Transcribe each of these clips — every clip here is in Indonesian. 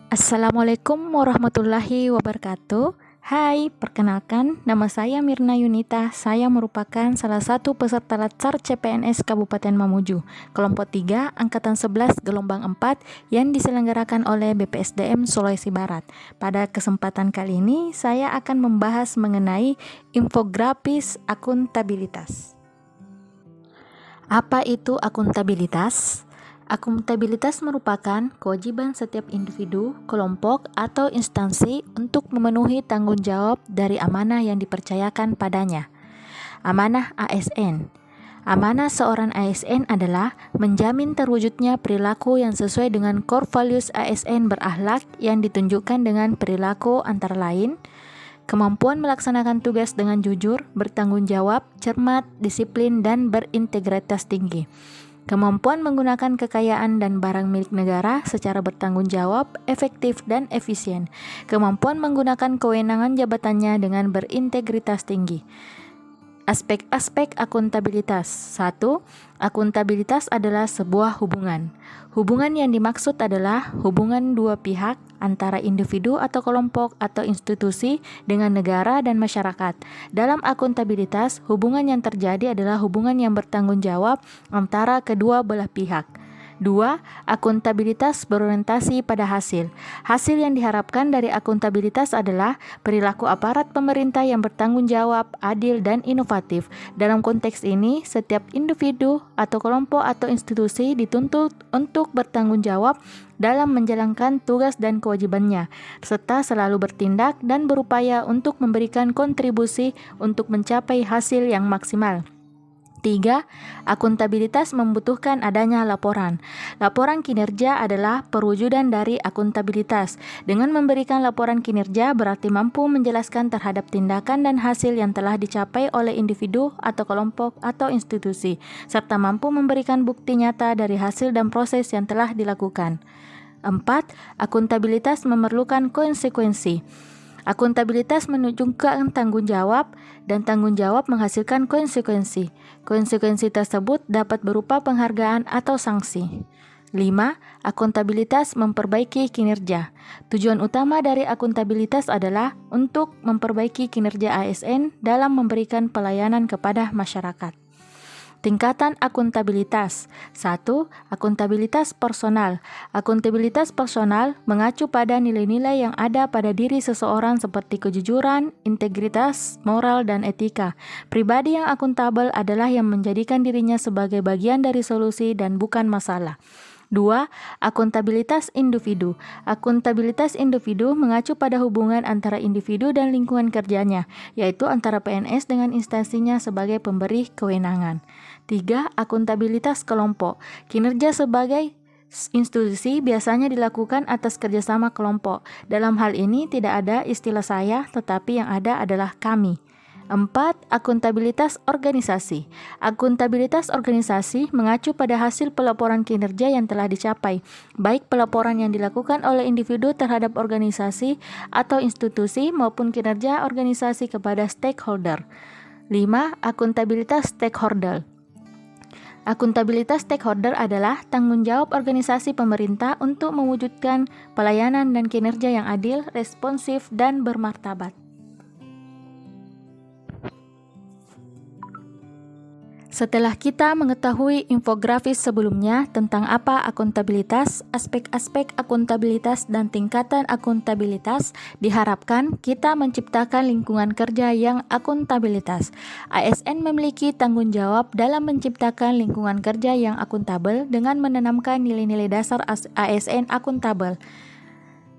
Assalamualaikum warahmatullahi wabarakatuh. Hai, perkenalkan nama saya Mirna Yunita. Saya merupakan salah satu peserta Latsar CPNS Kabupaten Mamuju, kelompok 3, angkatan 11, gelombang 4 yang diselenggarakan oleh BPSDM Sulawesi Barat. Pada kesempatan kali ini, saya akan membahas mengenai infografis akuntabilitas. Apa itu akuntabilitas? Akuntabilitas merupakan kewajiban setiap individu, kelompok, atau instansi untuk memenuhi tanggung jawab dari amanah yang dipercayakan padanya. Amanah ASN. Amanah seorang ASN adalah menjamin terwujudnya perilaku yang sesuai dengan core values ASN berakhlak yang ditunjukkan dengan perilaku antara lain kemampuan melaksanakan tugas dengan jujur, bertanggung jawab, cermat, disiplin, dan berintegritas tinggi. Kemampuan menggunakan kekayaan dan barang milik negara secara bertanggung jawab, efektif, dan efisien. Kemampuan menggunakan kewenangan jabatannya dengan berintegritas tinggi. Aspek-aspek akuntabilitas. 1. Akuntabilitas adalah sebuah hubungan. Hubungan yang dimaksud adalah hubungan dua pihak antara individu atau kelompok atau institusi dengan negara dan masyarakat. Dalam akuntabilitas, hubungan yang terjadi adalah hubungan yang bertanggung jawab antara kedua belah pihak. 2. Akuntabilitas berorientasi pada hasil. Hasil yang diharapkan dari akuntabilitas adalah perilaku aparat pemerintah yang bertanggung jawab, adil, dan inovatif. Dalam konteks ini, setiap individu atau kelompok atau institusi dituntut untuk bertanggung jawab dalam menjalankan tugas dan kewajibannya, serta selalu bertindak dan berupaya untuk memberikan kontribusi untuk mencapai hasil yang maksimal. 3. Akuntabilitas membutuhkan adanya laporan. Laporan kinerja adalah perwujudan dari akuntabilitas. Dengan memberikan laporan kinerja berarti mampu menjelaskan terhadap tindakan dan hasil yang telah dicapai oleh individu atau kelompok atau institusi, serta mampu memberikan bukti nyata dari hasil dan proses yang telah dilakukan. 4. Akuntabilitas memerlukan konsekuensi. Akuntabilitas menunjukkan tanggung jawab dan tanggung jawab menghasilkan konsekuensi. Konsekuensi tersebut dapat berupa penghargaan atau sanksi. 5. Akuntabilitas memperbaiki kinerja. Tujuan utama dari akuntabilitas adalah untuk memperbaiki kinerja ASN dalam memberikan pelayanan kepada masyarakat. Tingkatan akuntabilitas. 1. Akuntabilitas personal. Akuntabilitas personal mengacu pada nilai-nilai yang ada pada diri seseorang seperti kejujuran, integritas, moral, dan etika. Pribadi yang akuntabel adalah yang menjadikan dirinya sebagai bagian dari solusi dan bukan masalah. 2. Akuntabilitas individu. Akuntabilitas individu mengacu pada hubungan antara individu dan lingkungan kerjanya, yaitu antara PNS dengan instansinya sebagai pemberi kewenangan. 3. Akuntabilitas kelompok. Kinerja sebagai institusi biasanya dilakukan atas kerjasama kelompok. Dalam hal ini tidak ada istilah saya, tetapi yang ada adalah kami. 4. Akuntabilitas organisasi. Akuntabilitas organisasi mengacu pada hasil pelaporan kinerja yang telah dicapai, baik pelaporan yang dilakukan oleh individu terhadap organisasi atau institusi maupun kinerja organisasi kepada stakeholder. 5. Akuntabilitas stakeholder. Akuntabilitas stakeholder adalah tanggung jawab organisasi pemerintah untuk mewujudkan pelayanan dan kinerja yang adil, responsif, dan bermartabat. Setelah kita mengetahui infografis sebelumnya tentang apa akuntabilitas, aspek-aspek akuntabilitas, dan tingkatan akuntabilitas, diharapkan kita menciptakan lingkungan kerja yang akuntabilitas. ASN memiliki tanggung jawab dalam menciptakan lingkungan kerja yang akuntabel dengan menanamkan nilai-nilai dasar ASN akuntabel.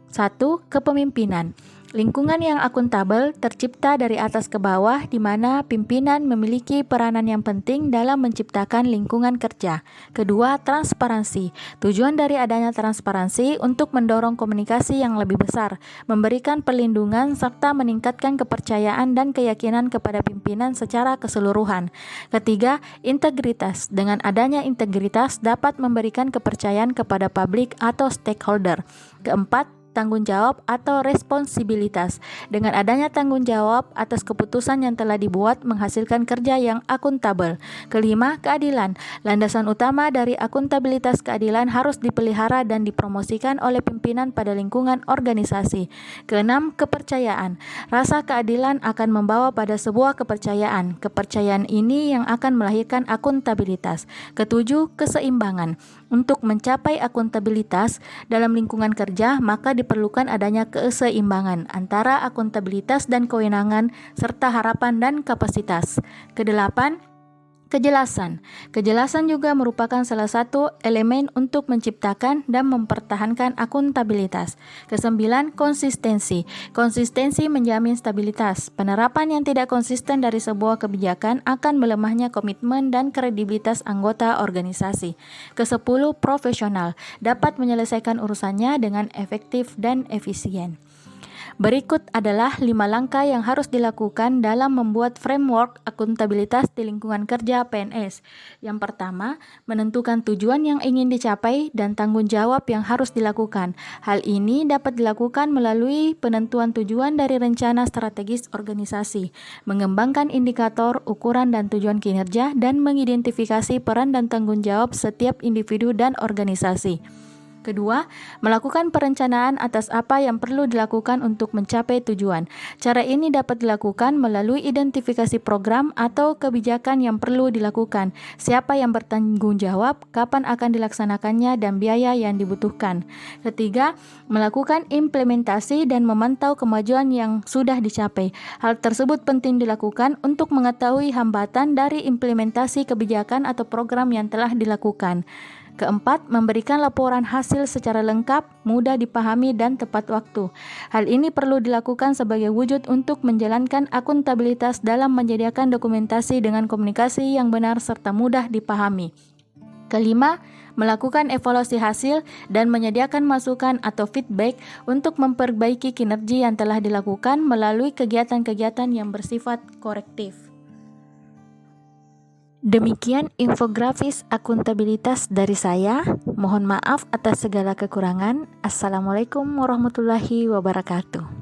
1. Kepemimpinan. Lingkungan yang akuntabel tercipta dari atas ke bawah di mana pimpinan memiliki peranan yang penting dalam menciptakan lingkungan kerja. Kedua, transparansi. Tujuan dari adanya transparansi untuk mendorong komunikasi yang lebih besar, memberikan perlindungan serta meningkatkan kepercayaan dan keyakinan kepada pimpinan secara keseluruhan. Ketiga, integritas. Dengan adanya integritas dapat memberikan kepercayaan kepada publik atau stakeholder. Keempat, tanggung jawab atau responsibilitas. Dengan adanya tanggung jawab atas keputusan yang telah dibuat menghasilkan kerja yang akuntabel. Kelima, keadilan. Landasan utama dari akuntabilitas keadilan harus dipelihara dan dipromosikan oleh pimpinan pada lingkungan organisasi. Keenam, kepercayaan. Rasa keadilan akan membawa pada sebuah kepercayaan. Kepercayaan ini yang akan melahirkan akuntabilitas. Ketujuh, keseimbangan. Untuk mencapai akuntabilitas dalam lingkungan kerja, maka diperlukan adanya keseimbangan antara akuntabilitas dan kewenangan serta harapan dan kapasitas. Kedelapan, kejelasan. Kejelasan juga merupakan salah satu elemen untuk menciptakan dan mempertahankan akuntabilitas. Kesembilan, konsistensi. Konsistensi menjamin stabilitas. Penerapan yang tidak konsisten dari sebuah kebijakan akan melemahnya komitmen dan kredibilitas anggota organisasi. Kesepuluh, profesional. Dapat menyelesaikan urusannya dengan efektif dan efisien. Berikut adalah 5 langkah yang harus dilakukan dalam membuat framework akuntabilitas di lingkungan kerja PNS. Yang pertama, menentukan tujuan yang ingin dicapai dan tanggung jawab yang harus dilakukan. Hal ini dapat dilakukan melalui penentuan tujuan dari rencana strategis organisasi, mengembangkan indikator, ukuran dan tujuan kinerja, dan mengidentifikasi peran dan tanggung jawab setiap individu dan organisasi. Kedua, melakukan perencanaan atas apa yang perlu dilakukan untuk mencapai tujuan. Cara ini dapat dilakukan melalui identifikasi program atau kebijakan yang perlu dilakukan, siapa yang bertanggung jawab, kapan akan dilaksanakannya, dan biaya yang dibutuhkan. Ketiga, melakukan implementasi dan memantau kemajuan yang sudah dicapai. Hal tersebut penting dilakukan untuk mengetahui hambatan dari implementasi kebijakan atau program yang telah dilakukan. Keempat, memberikan laporan hasil secara lengkap, mudah dipahami, dan tepat waktu. Hal ini perlu dilakukan sebagai wujud untuk menjalankan akuntabilitas dalam menyediakan dokumentasi dengan komunikasi yang benar serta mudah dipahami. Kelima, melakukan evaluasi hasil dan menyediakan masukan atau feedback untuk memperbaiki kinerja yang telah dilakukan melalui kegiatan-kegiatan yang bersifat korektif. Demikian infografis akuntabilitas dari saya. Mohon maaf atas segala kekurangan. Assalamualaikum warahmatullahi wabarakatuh.